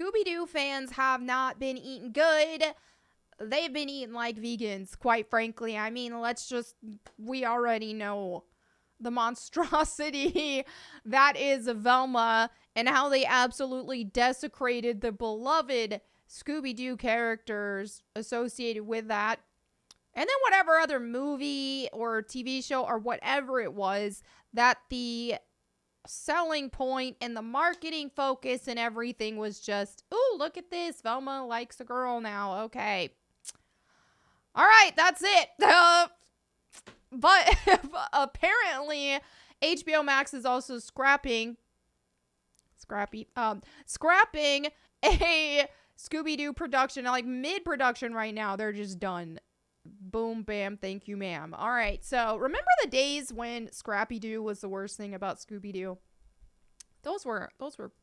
Scooby-Doo fans have not been eating good. They've been eating like vegans, quite frankly. I mean, we already know the monstrosity that is Velma and how they absolutely desecrated the beloved Scooby-Doo characters associated with that. And then whatever other movie or TV show or whatever it was, that the selling point and the marketing focus and everything was just, ooh, look at this. Velma likes a girl now. Okay. All right, that's it. But apparently HBO Max is also scrapping a Scooby-Doo production, like mid-production right now. They're just done. Boom, bam, thank you, ma'am. All right, so remember the days when Scrappy-Doo was the worst thing about Scooby-Doo? Those were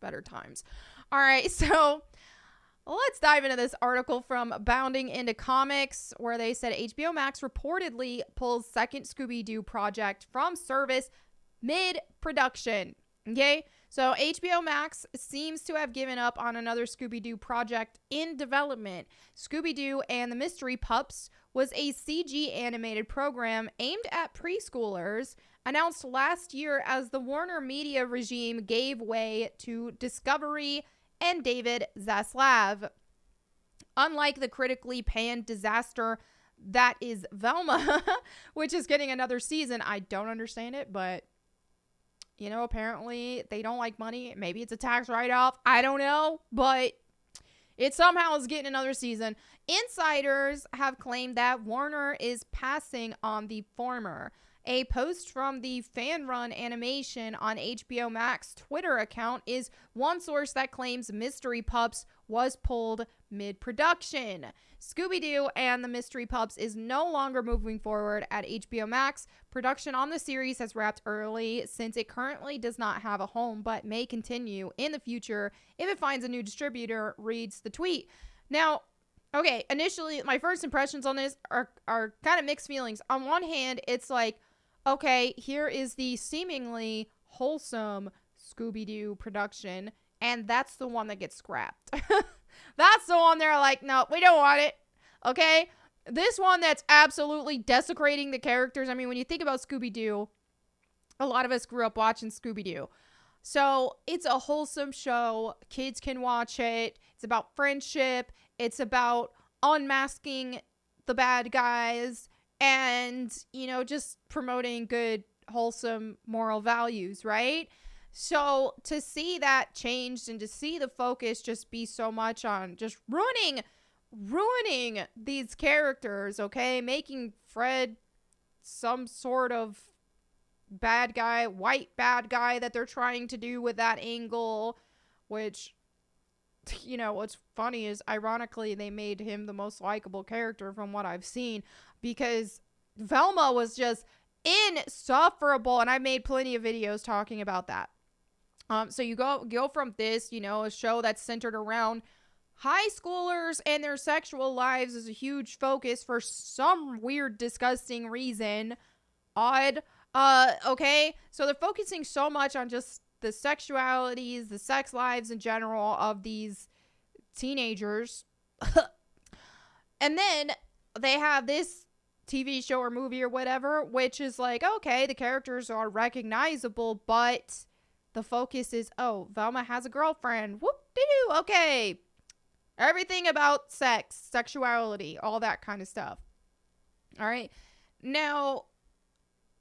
better times. All right, so let's dive into this article from Bounding Into Comics, where they said HBO Max reportedly pulls second Scooby-Doo project from service mid-production. Okay, so HBO Max seems to have given up on another Scooby-Doo project in development. Scooby-Doo and the Mystery Pups was a CG animated program aimed at preschoolers, announced last year as the Warner Media regime gave way to Discovery and David Zaslav. Unlike the critically panned disaster that is Velma, which is getting another season, I don't understand it, but you know, apparently they don't like money. Maybe it's a tax write-off. I don't know, but it somehow is getting another season. Insiders have claimed that Warner is passing on the former. A post from the fan-run animation on HBO Max Twitter account is one source that claims Mystery Pups was pulled mid-production. Scooby-Doo and the Mystery Pups is no longer moving forward at HBO Max. Production on the series has wrapped early since it currently does not have a home, but may continue in the future if it finds a new distributor, reads the tweet. Now, okay, initially, my first impressions on this are kind of mixed feelings. On one hand, it's like, okay, here is the seemingly wholesome Scooby-Doo production, and that's the one that gets scrapped. That's the one they're like, no, we don't want it. Okay? This one that's absolutely desecrating the characters. I mean, when you think about Scooby-Doo, a lot of us grew up watching Scooby-Doo. So it's a wholesome show. Kids can watch it. It's about friendship. It's about unmasking the bad guys and, you know, just promoting good, wholesome moral values, right? So to see that changed and to see the focus just be so much on just ruining these characters, okay? Making Fred some sort of bad guy, white bad guy that they're trying to do with that angle, which, you know, what's funny is ironically they made him the most likable character from what I've seen, because Velma was just insufferable, and I made plenty of videos talking about that. So you go from this, you know, a show that's centered around high schoolers and their sexual lives is a huge focus for some weird, disgusting reason. Odd. Okay. So they're focusing so much on just the sexualities, the sex lives in general of these teenagers. And then they have this TV show or movie or whatever, which is like, okay, the characters are recognizable, but the focus is, oh, Velma has a girlfriend. Whoop-de-doo. Okay. Everything about sex, sexuality, all that kind of stuff. All right. Now,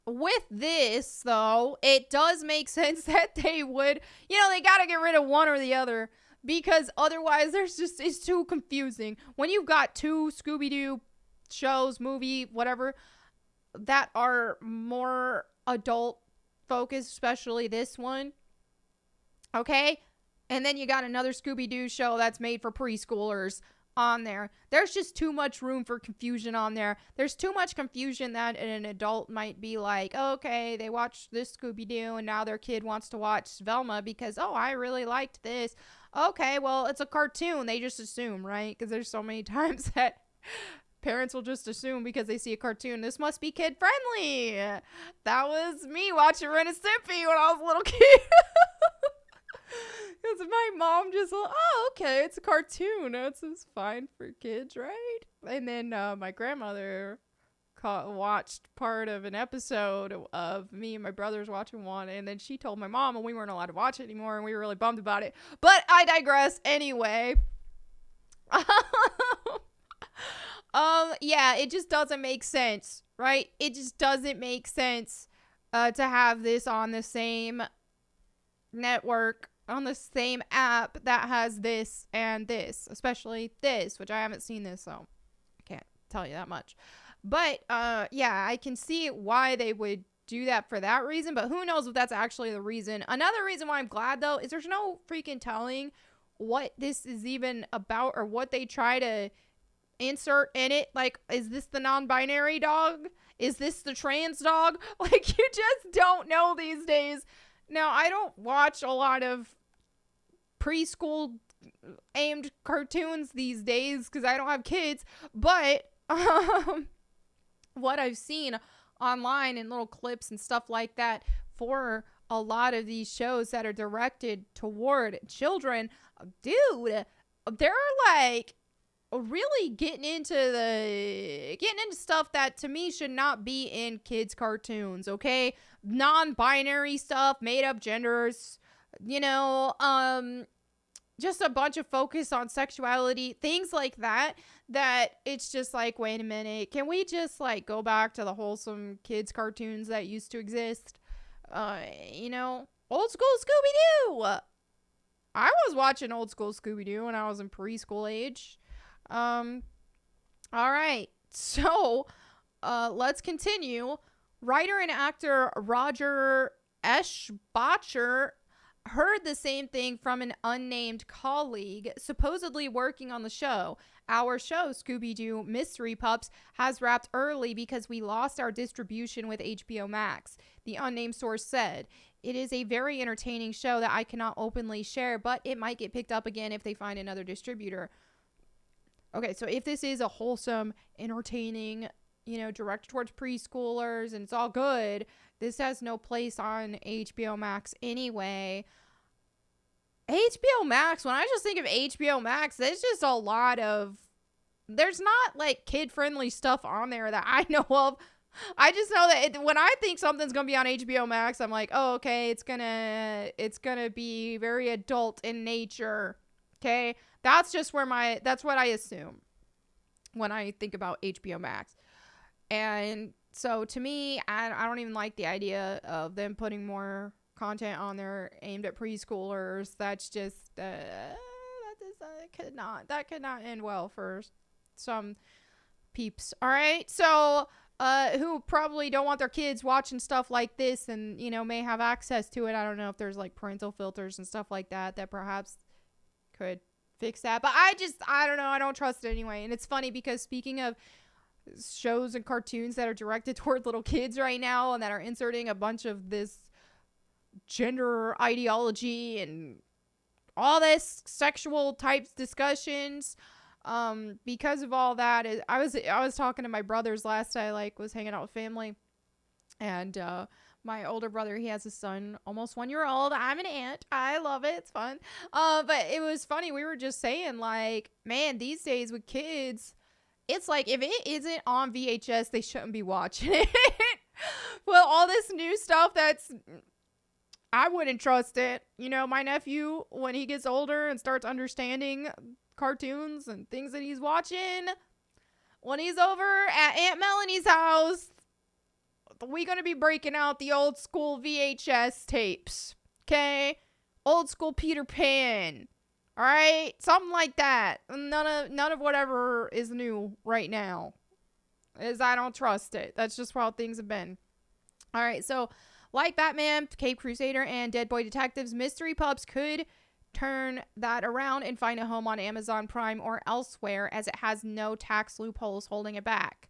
with this, though, it does make sense that they would, you know, they got to get rid of one or the other, because otherwise it's too confusing. When you've got two Scooby-Doo shows, movie, whatever, that are more adult focused, especially this one, okay? And then you got another Scooby-Doo show that's made for preschoolers on there. There's just too much room for confusion on there. There's too much confusion that an adult might be like, okay, they watched this Scooby-Doo and now their kid wants to watch Velma because, oh, I really liked this. Okay, well, it's a cartoon. They just assume, right? Because there's so many times that parents will just assume because they see a cartoon, this must be kid friendly. That was me watching Ren and Stimpy when I was a little kid. Because my mom just, oh, okay, it's a cartoon. It's fine for kids, right? And then my grandmother watched part of an episode of me and my brothers watching one, and then she told my mom, and we weren't allowed to watch it anymore, and we were really bummed about it. But I digress. Anyway. Yeah, it just doesn't make sense, right? It just doesn't make sense to have this on the same network, on the same app that has this and this, especially this, which I haven't seen this, so I can't tell you that much. But yeah, I can see why they would do that for that reason, but who knows if that's actually the reason. Another reason why I'm glad, though, is there's no freaking telling what this is even about or what they try to insert in it. Like, is this the non-binary dog? Is this the trans dog? Like, you just don't know these days. Now, I don't watch a lot of preschool aimed cartoons these days because I don't have kids, but what I've seen online in little clips and stuff like that for a lot of these shows that are directed toward children, dude, they're like really getting into stuff that to me should not be in kids cartoons, okay? Non-binary stuff, made up genders, you know, just a bunch of focus on sexuality, things like that it's just like, wait a minute, can we just like go back to the wholesome kids cartoons that used to exist? You know, old school Scooby-Doo. I was watching old school Scooby-Doo when I was in preschool age. All right. So, let's continue. Writer and actor Roger Eschbacher heard the same thing from an unnamed colleague supposedly working on the show. Our show, Scooby-Doo Mystery Pups, has wrapped early because we lost our distribution with HBO Max, the unnamed source said. It is a very entertaining show that I cannot openly share, but it might get picked up again if they find another distributor. Okay, so if this is a wholesome, entertaining, you know, directed towards preschoolers and it's all good, this has no place on HBO Max anyway. HBO Max, when I just think of HBO Max, there's just a lot of, there's not like kid-friendly stuff on there that I know of. I just know that when I think something's going to be on HBO Max, I'm like, oh, okay, it's gonna be very adult in nature. Okay? That's just that's what I assume when I think about HBO Max. And so to me, I don't even like the idea of them putting more content on there aimed at preschoolers. That's just, that could not end well for some peeps. All right. So, who probably don't want their kids watching stuff like this and, you know, may have access to it. I don't know if there's like parental filters and stuff like that perhaps could fix that. But I don't know. I don't trust it anyway. And it's funny because speaking of shows and cartoons that are directed toward little kids right now and that are inserting a bunch of this gender ideology and all this sexual types discussions, because of all that, I was talking to my brothers last night, like was hanging out with family, and my older brother, he has a son, almost 1 year old. I'm an aunt. I love it. It's fun. But it was funny. We were just saying, like, man, these days with kids, it's like if it isn't on VHS, they shouldn't be watching it. Well, all this new stuff I wouldn't trust it. You know, my nephew, when he gets older and starts understanding cartoons and things that he's watching, when he's over at Aunt Melanie's house, we're going to be breaking out the old school VHS tapes. Okay? Old school Peter Pan. All right? Something like that. None of whatever is new right now. Is I don't trust it. That's just how things have been. All right, so like Batman, Cape Crusader, and Dead Boy Detectives, Mystery Pups could turn that around and find a home on Amazon Prime or elsewhere, as it has no tax loopholes holding it back.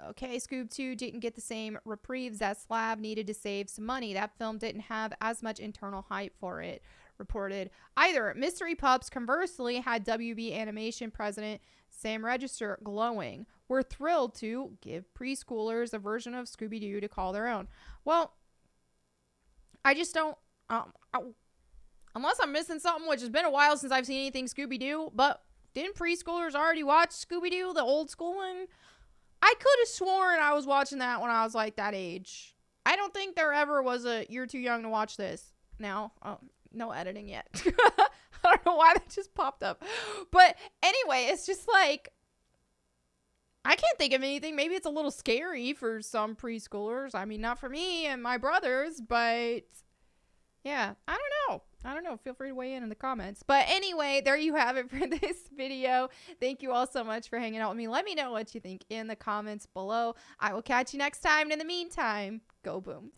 Okay, Scoob 2 didn't get the same reprieves that Slab needed to save some money. That film didn't have as much internal hype for it, reported either. Mystery Pups, conversely, had WB Animation president Sam Register glowing. We're thrilled to give preschoolers a version of Scooby-Doo to call their own. Well, I just don't, Unless I'm missing something, which has been a while since I've seen anything Scooby-Doo. But didn't preschoolers already watch Scooby-Doo, the old school one? I could have sworn I was watching that when I was like that age. I don't think there ever was a "you're too young to watch this." Now, no editing yet. I don't know why that just popped up. But anyway, it's just like, I can't think of anything. Maybe it's a little scary for some preschoolers. I mean, not for me and my brothers, but yeah, I don't know. Feel free to weigh in the comments. But anyway, there you have it for this video. Thank you all so much for hanging out with me. Let me know what you think in the comments below. I will catch you next time. And in the meantime, go boom.